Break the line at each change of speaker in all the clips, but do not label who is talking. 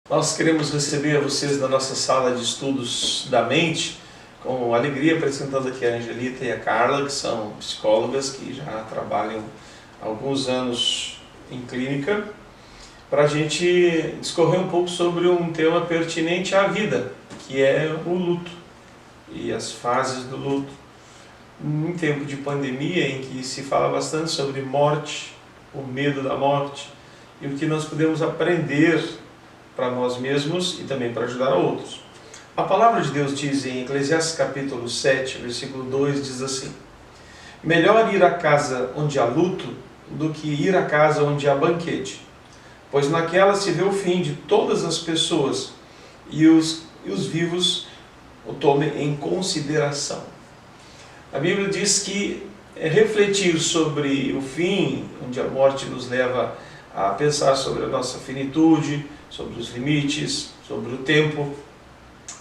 Nós queremos receber vocês na nossa sala de estudos da mente, com alegria apresentando aqui a Angelita e a Carla, que são psicólogas que já trabalham há alguns anos em clínica, para a gente discorrer um pouco sobre um tema pertinente à vida, que é o luto e as fases do luto. Em tempo de pandemia, em que se fala bastante sobre morte, o medo da morte, e o que nós podemos aprender para nós mesmos e também para ajudar a outros. A palavra de Deus diz em Eclesiastes capítulo 7, versículo 2, diz assim: melhor ir à casa onde há luto do que ir à casa onde há banquete, pois naquela se vê o fim de todas as pessoas e os vivos o tomem em consideração. A Bíblia diz que refletir sobre o fim, onde a morte nos leva a pensar sobre a nossa finitude, sobre os limites, sobre o tempo,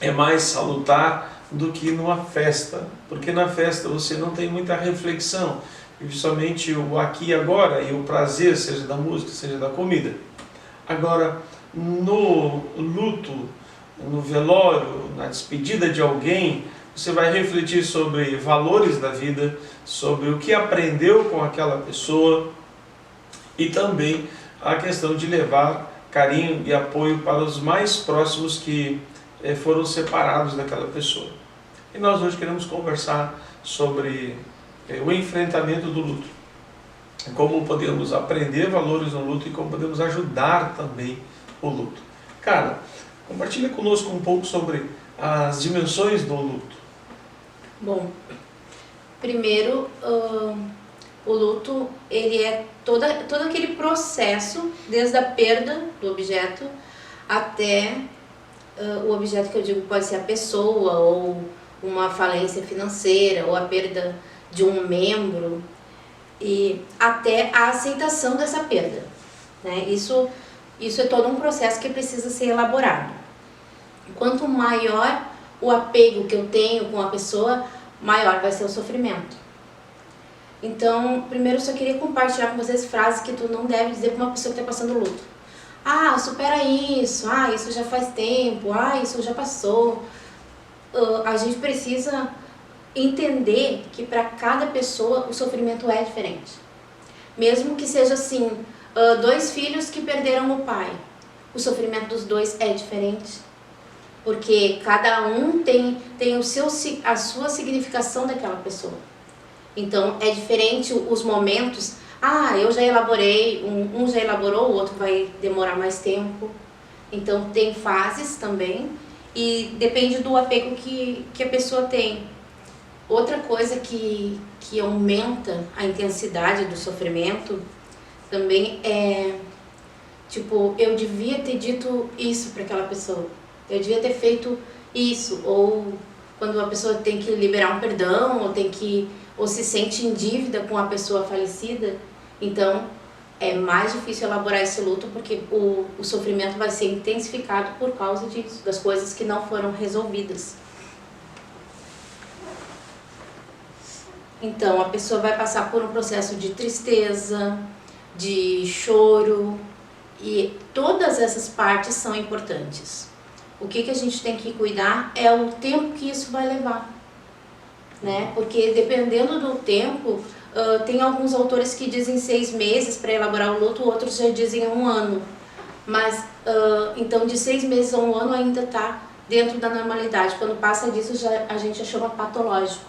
é mais salutar do que numa festa, porque na festa você não tem muita reflexão, vive somente o aqui e agora e o prazer, seja da música, seja da comida. Agora, no luto, no velório, na despedida de alguém, você vai refletir sobre valores da vida, sobre o que aprendeu com aquela pessoa e também a questão de levar carinho e apoio para os mais próximos que foram separados daquela pessoa. E nós hoje queremos conversar sobre o enfrentamento do luto, como podemos aprender valores no luto e como podemos ajudar também o luto. Cara, compartilha conosco um pouco sobre as dimensões do luto.
Bom, primeiro, o luto, ele é todo aquele processo, desde a perda do objeto até o objeto que eu digo pode ser a pessoa, ou uma falência financeira, ou a perda de um membro, e até a aceitação dessa perda, né? Isso é todo um processo que precisa ser elaborado. Quanto maior o apego que eu tenho com a pessoa, maior vai ser o sofrimento. Então, primeiro eu só queria compartilhar com vocês frases que tu não deve dizer para uma pessoa que está passando luto. Ah, supera isso, isso já faz tempo, isso já passou. A gente precisa entender que para cada pessoa o sofrimento é diferente. Mesmo que seja assim, dois filhos que perderam o pai, o sofrimento dos dois é diferente. Porque cada um tem a sua significação daquela pessoa. Então é diferente os momentos. Eu já elaborei, um já elaborou, o outro vai demorar mais tempo. Então tem fases também e depende do apego que a pessoa tem. Outra coisa que aumenta a intensidade do sofrimento também é, tipo, eu devia ter dito isso para aquela pessoa. Eu devia ter feito isso, ou quando a pessoa tem que liberar um perdão, ou se sente em dívida com a pessoa falecida, então é mais difícil elaborar esse luto, porque o sofrimento vai ser intensificado por causa disso, das coisas que não foram resolvidas. Então a pessoa vai passar por um processo de tristeza, de choro, e todas essas partes são importantes. O que a gente tem que cuidar é o tempo que isso vai levar, né? Porque dependendo do tempo, tem alguns autores que dizem 6 meses para elaborar o luto, outros já dizem 1 ano. Mas, então de 6 meses a 1 ano ainda está dentro da normalidade. Quando passa disso, a gente já chama patológico.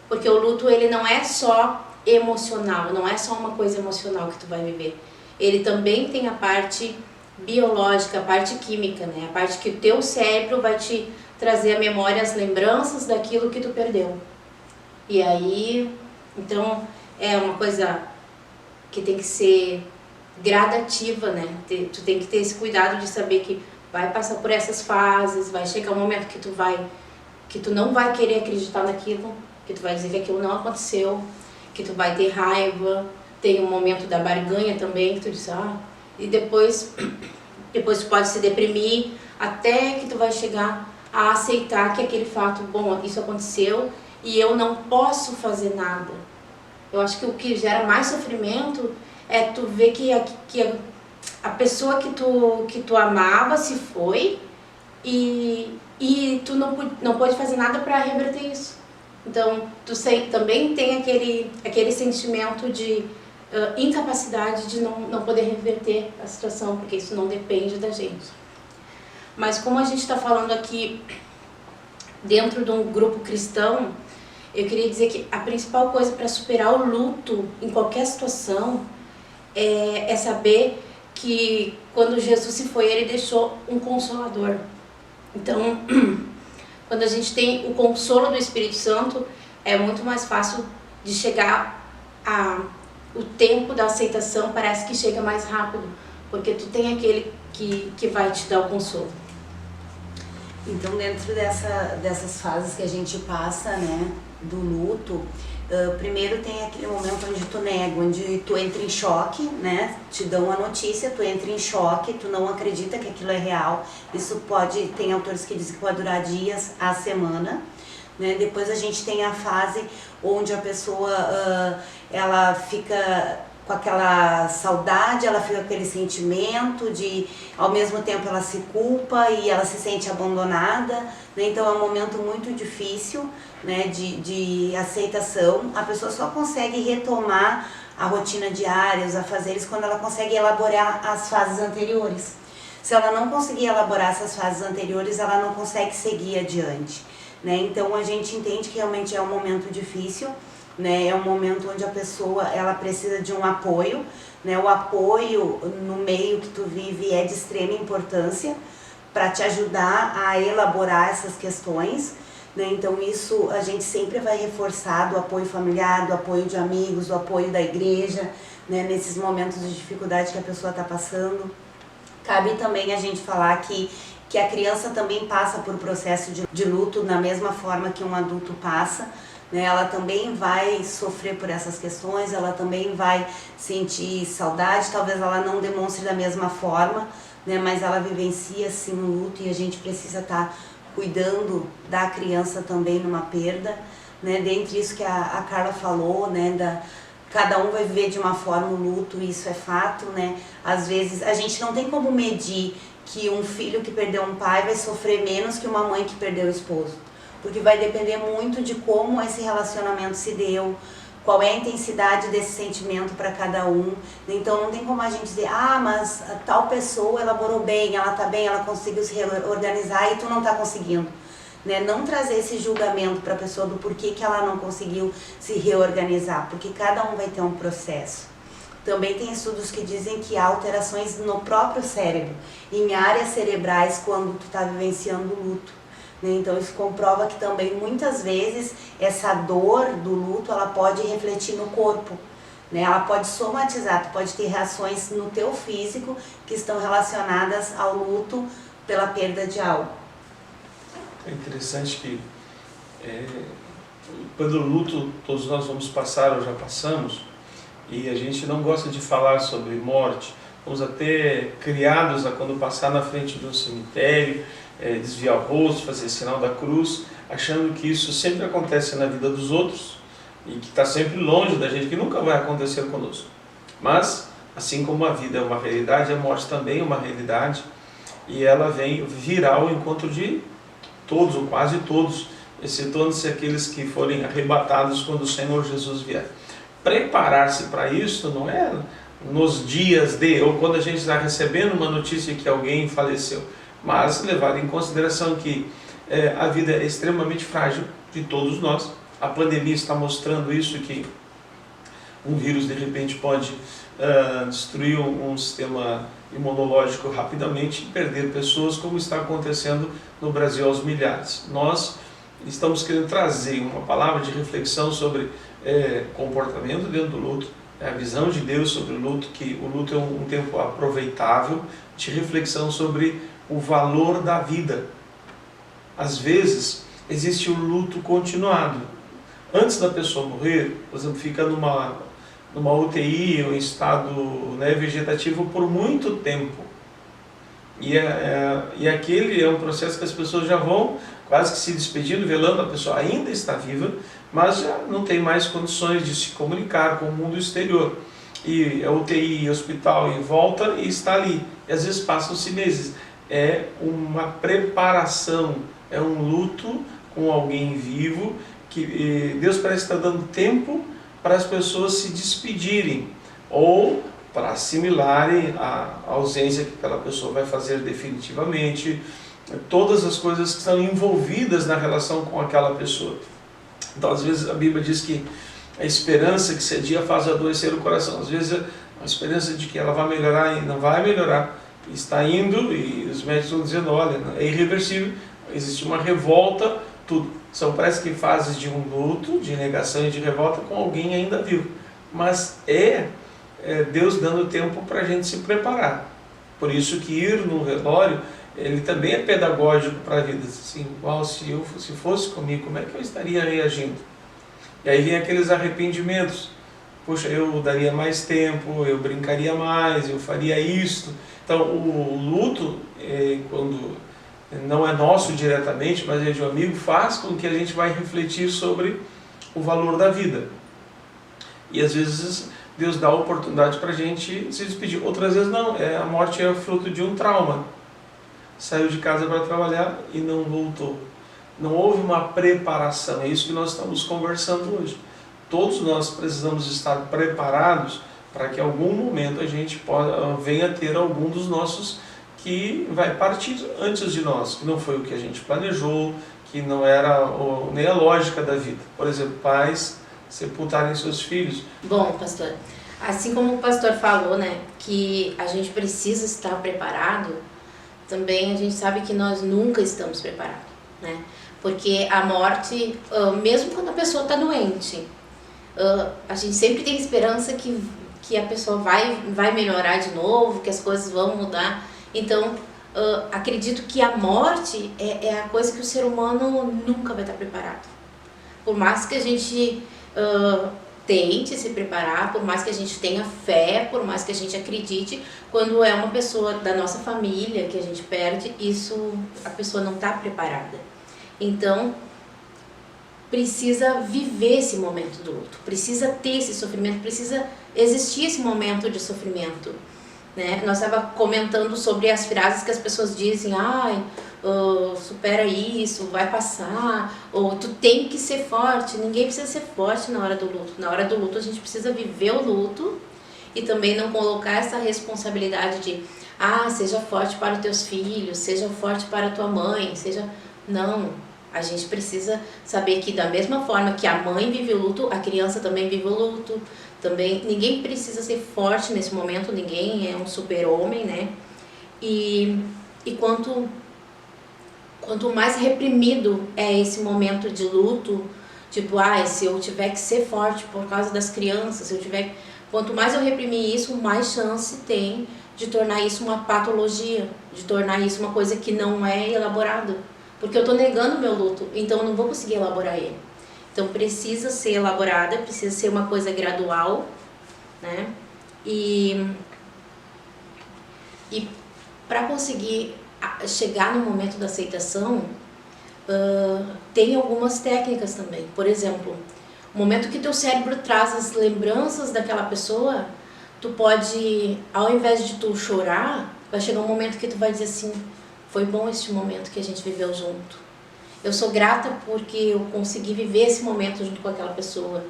Porque o luto, ele não é só emocional, não é só uma coisa emocional que tu vai viver. Ele também tem a parte biológica, a parte química, né? A parte que o teu cérebro vai te trazer à memória as lembranças daquilo que tu perdeu. E aí, então, é uma coisa que tem que ser gradativa, né? Tu tem que ter esse cuidado de saber que vai passar por essas fases, vai chegar um momento que tu não vai querer acreditar naquilo, que tu vai dizer que aquilo não aconteceu, que tu vai ter raiva, tem um momento da barganha também, que tu diz, e depois tu pode se deprimir, até que tu vai chegar a aceitar que aquele fato, bom, isso aconteceu e eu não posso fazer nada. Eu acho que o que gera mais sofrimento é tu ver que a pessoa que tu amava se foi e tu não pode fazer nada para reverter isso. Então, também tem aquele sentimento de incapacidade de não poder reverter a situação, porque isso não depende da gente. Mas como a gente está falando aqui dentro de um grupo cristão, eu queria dizer que a principal coisa para superar o luto em qualquer situação é saber que quando Jesus se foi, ele deixou um consolador. Então, quando a gente tem o consolo do Espírito Santo, é muito mais fácil de chegar o tempo da aceitação parece que chega mais rápido, porque tu tem aquele que vai te dar o consolo.
Então, dentro dessas fases que a gente passa, né, do luto, primeiro tem aquele momento onde tu nega, onde tu entra em choque, né, te dão uma notícia, tu entra em choque, tu não acredita que aquilo é real. Isso tem autores que dizem que pode durar dias a semana, né. Depois a gente tem a fase onde a pessoa, ela fica com aquela saudade, ela fica com aquele sentimento de, ao mesmo tempo ela se culpa e ela se sente abandonada, né? Então é um momento muito difícil, né, de aceitação. A pessoa só consegue retomar a rotina diária, os afazeres, quando ela consegue elaborar as fases anteriores. Se ela não conseguir elaborar essas fases anteriores, ela não consegue seguir adiante, né? Então a gente entende que realmente é um momento difícil, né? É um momento onde a pessoa ela precisa de um apoio, né? O apoio no meio que tu vive é de extrema importância para te ajudar a elaborar essas questões, né? Então isso a gente sempre vai reforçar do apoio familiar, do apoio de amigos, do apoio da igreja, né? Nesses momentos de dificuldade que a pessoa está passando. Cabe também a gente falar que a criança também passa por processo de luto da mesma forma que um adulto passa, né? Ela também vai sofrer por essas questões, ela também vai sentir saudade, talvez ela não demonstre da mesma forma, né? Mas ela vivencia sim o luto e a gente precisa estar cuidando da criança também numa perda, né? Dentre isso que a Carla falou, né? Cada um vai viver de uma forma o luto, isso é fato, né? Às vezes a gente não tem como medir que um filho que perdeu um pai vai sofrer menos que uma mãe que perdeu o esposo, porque vai depender muito de como esse relacionamento se deu, qual é a intensidade desse sentimento para cada um. Então não tem como a gente dizer, mas tal pessoa elaborou bem, ela está bem, ela conseguiu se reorganizar e tu não está conseguindo. Né? Não trazer esse julgamento para a pessoa do porquê que ela não conseguiu se reorganizar, porque cada um vai ter um processo. Também tem estudos que dizem que há alterações no próprio cérebro, em áreas cerebrais quando tu está vivenciando o luto. Então isso comprova que também muitas vezes essa dor do luto ela pode refletir no corpo, né? Ela pode somatizar, tu pode ter reações no teu físico que estão relacionadas ao luto pela perda de algo.
É interessante que quando o luto todos nós vamos passar ou já passamos, e a gente não gosta de falar sobre morte, fomos até criados a quando passar na frente de um cemitério, desviar o rosto, fazer sinal da cruz, achando que isso sempre acontece na vida dos outros e que está sempre longe da gente, que nunca vai acontecer conosco. Mas, assim como a vida é uma realidade, a morte também é uma realidade, e ela virá ao encontro de todos, ou quase todos, excetuando-se aqueles que forem arrebatados quando o Senhor Jesus vier. Preparar-se para isso não é nos dias ou quando a gente está recebendo uma notícia que alguém faleceu, mas levar em consideração que a vida é extremamente frágil de todos nós. A pandemia está mostrando isso, que um vírus de repente pode destruir um sistema imunológico rapidamente e perder pessoas, como está acontecendo no Brasil aos milhares. Nós estamos querendo trazer uma palavra de reflexão sobre comportamento dentro do luto, a visão de Deus sobre o luto, que o luto é um tempo aproveitável de reflexão sobre o valor da vida. Às vezes existe o luto continuado. Antes da pessoa morrer, por exemplo, fica numa UTI ou em estado vegetativo por muito tempo. E aquele é um processo que as pessoas já vão quase que se despedindo, velando, a pessoa ainda está viva, mas já não tem mais condições de se comunicar com o mundo exterior. e é UTI, hospital e volta e está ali. E às vezes passam-se meses. É uma preparação, é um luto com alguém vivo, que Deus parece estar dando tempo para as pessoas se despedirem, ou para assimilarem a ausência que aquela pessoa vai fazer definitivamente, todas as coisas que estão envolvidas na relação com aquela pessoa. Então, às vezes, a Bíblia diz que a esperança que cedia faz adoecer o coração. Às vezes, a esperança de que ela vai melhorar e não vai melhorar, está indo, e os médicos estão dizendo, olha, é irreversível, existe uma revolta, tudo. São, parece que fases de um luto, de negação e de revolta com alguém ainda vivo. Mas é Deus dando tempo para a gente se preparar. Por isso que ir no velório, ele também é pedagógico para a vida. Assim, igual se fosse comigo, como é que eu estaria reagindo? E aí vem aqueles arrependimentos. Poxa, eu daria mais tempo, eu brincaria mais, eu faria isto. Então, o luto, quando não é nosso diretamente, mas é de um amigo, faz com que a gente vai refletir sobre o valor da vida. E às vezes Deus dá a oportunidade para a gente se despedir. Outras vezes não, a morte é fruto de um trauma. Saiu de casa para trabalhar e não voltou. Não houve uma preparação, é isso que nós estamos conversando hoje. Todos nós precisamos estar preparados para que em algum momento a gente venha ter algum dos nossos que vai partir antes de nós, que não foi o que a gente planejou, que não era nem a lógica da vida. Por exemplo, pais sepultarem seus filhos.
Bom, pastor, assim como o pastor falou, né, que a gente precisa estar preparado, também a gente sabe que nós nunca estamos preparados, né? Porque a morte, mesmo quando a pessoa está doente, a gente sempre tem esperança que a pessoa vai melhorar de novo, que as coisas vão mudar. Então, acredito que a morte é a coisa que o ser humano nunca vai estar preparado. Por mais que a gente tente se preparar, por mais que a gente tenha fé, por mais que a gente acredite, quando é uma pessoa da nossa família que a gente perde, a pessoa não está preparada. Então, precisa viver esse momento do luto, precisa ter esse sofrimento, precisa existir esse momento de sofrimento, né? Nós estávamos comentando sobre as frases que as pessoas dizem, supera isso, vai passar, ou tu tem que ser forte. Ninguém precisa ser forte na hora do luto. Na hora do luto a gente precisa viver o luto e também não colocar essa responsabilidade de seja forte para os teus filhos, seja forte para a tua mãe, não. A gente precisa saber que da mesma forma que a mãe vive o luto, a criança também vive o luto. Também, ninguém precisa ser forte nesse momento, ninguém é um super-homem, né? E quanto mais reprimido é esse momento de luto, tipo, se eu tiver que ser forte por causa das crianças, quanto mais eu reprimir isso, mais chance tem de tornar isso uma patologia, de tornar isso uma coisa que não é elaborada. Porque eu estou negando o meu luto, então eu não vou conseguir elaborar ele. Então precisa ser elaborada, precisa ser uma coisa gradual, né? E para conseguir chegar no momento da aceitação, tem algumas técnicas também. Por exemplo, o momento que teu cérebro traz as lembranças daquela pessoa, tu pode, ao invés de tu chorar, vai chegar um momento que tu vai dizer assim, foi bom este momento que a gente viveu junto. Eu sou grata porque eu consegui viver esse momento junto com aquela pessoa.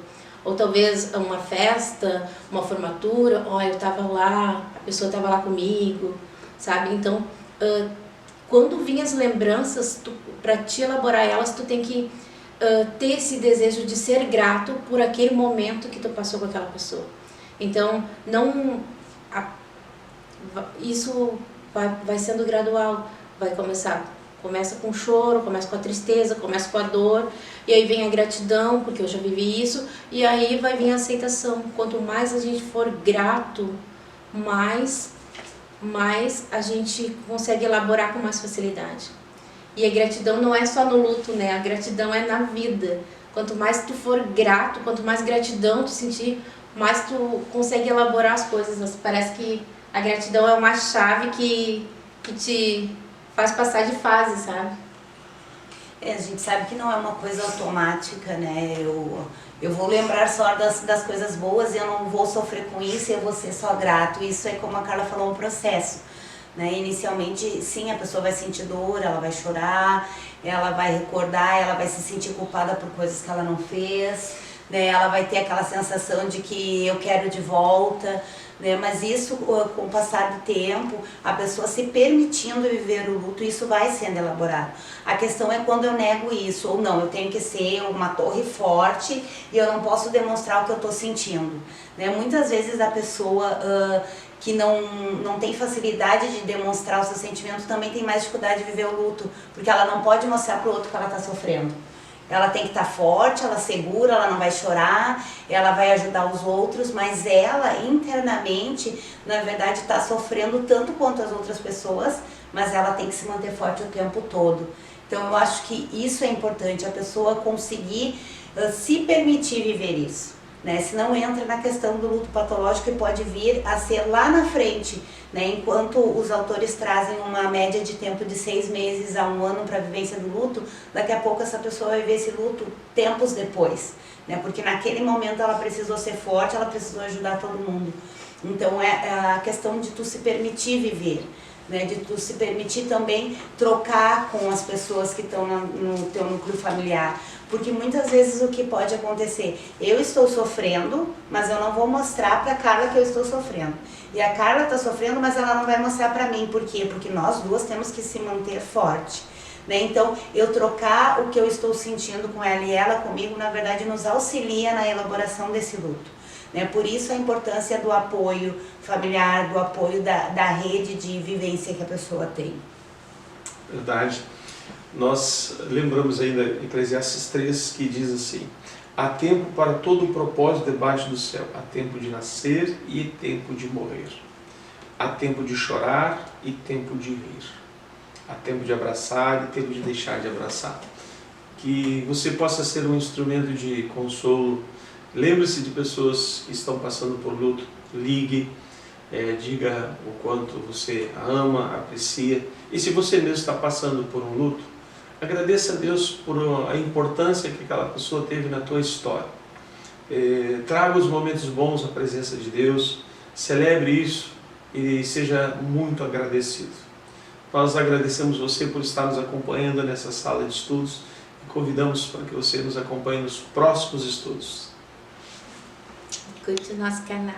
Ou talvez uma festa, uma formatura, eu estava lá, a pessoa estava lá comigo, sabe? Então, quando vinham as lembranças, para te elaborar elas, tu tem que ter esse desejo de ser grato por aquele momento que tu passou com aquela pessoa. Então, isso vai sendo gradual. Começa com choro, começa com a tristeza, começa com a dor, e aí vem a gratidão, porque eu já vivi isso, e aí vai vir a aceitação. Quanto mais a gente for grato, mais a gente consegue elaborar com mais facilidade. E a gratidão não é só no luto, né? A gratidão é na vida. Quanto mais tu for grato, quanto mais gratidão tu sentir, mais tu consegue elaborar as coisas. Parece que a gratidão é uma chave que te faz passar de fase, sabe?
A gente sabe que não é uma coisa automática, né? Eu vou lembrar só das coisas boas e eu não vou sofrer com isso e eu vou ser só grato. Isso é, como a Carla falou, um processo. Né? Inicialmente, sim, a pessoa vai sentir dor, ela vai chorar, ela vai recordar, ela vai se sentir culpada por coisas que ela não fez, né? Ela vai ter aquela sensação de que eu quero de volta, né? Mas isso, com o passar do tempo, a pessoa se permitindo viver o luto, isso vai sendo elaborado. A questão é quando eu nego isso, ou não, eu tenho que ser uma torre forte e eu não posso demonstrar o que eu estou sentindo. Né? Muitas vezes a pessoa que não tem facilidade de demonstrar o seu sentimento também tem mais dificuldade de viver o luto, porque ela não pode mostrar para o outro que ela está sofrendo. Ela tem que estar forte, ela segura, ela não vai chorar, ela vai ajudar os outros, mas ela internamente, na verdade, está sofrendo tanto quanto as outras pessoas, mas ela tem que se manter forte o tempo todo. Então eu acho que isso é importante, a pessoa conseguir se permitir viver isso. Né? Se não entra na questão do luto patológico e pode vir a ser lá na frente, né? Enquanto os autores trazem uma média de tempo de 6 meses a 1 ano para a vivência do luto, daqui a pouco essa pessoa vai viver esse luto tempos depois, né? Porque naquele momento ela precisou ser forte, ela precisou ajudar todo mundo. Então é a questão de tu se permitir viver, né? De tu se permitir também trocar com as pessoas que estão no teu núcleo familiar. Porque muitas vezes o que pode acontecer, eu estou sofrendo, mas eu não vou mostrar para a Carla que eu estou sofrendo. E a Carla está sofrendo, mas ela não vai mostrar para mim. Por quê? Porque nós duas temos que se manter forte. Né? Então, eu trocar o que eu estou sentindo com ela e ela comigo, na verdade, nos auxilia na elaboração desse luto. Né? Por isso a importância do apoio familiar, do apoio da rede de vivência que a pessoa tem.
Verdade. Nós lembramos ainda Eclesiastes 3, que diz assim: há tempo para todo o propósito debaixo do céu, há tempo de nascer e tempo de morrer, há tempo de chorar e tempo de rir, há tempo de abraçar e tempo de deixar de abraçar. Que você possa ser um instrumento de consolo. Lembre-se de pessoas que estão passando por luto, ligue, diga o quanto você a ama, aprecia. E se você mesmo está passando por um luto, agradeça a Deus por a importância que aquela pessoa teve na tua história. Traga os momentos bons à presença de Deus, celebre isso e seja muito agradecido. Nós agradecemos você por estar nos acompanhando nessa sala de estudos e convidamos para que você nos acompanhe nos próximos estudos.
Curte o nosso canal.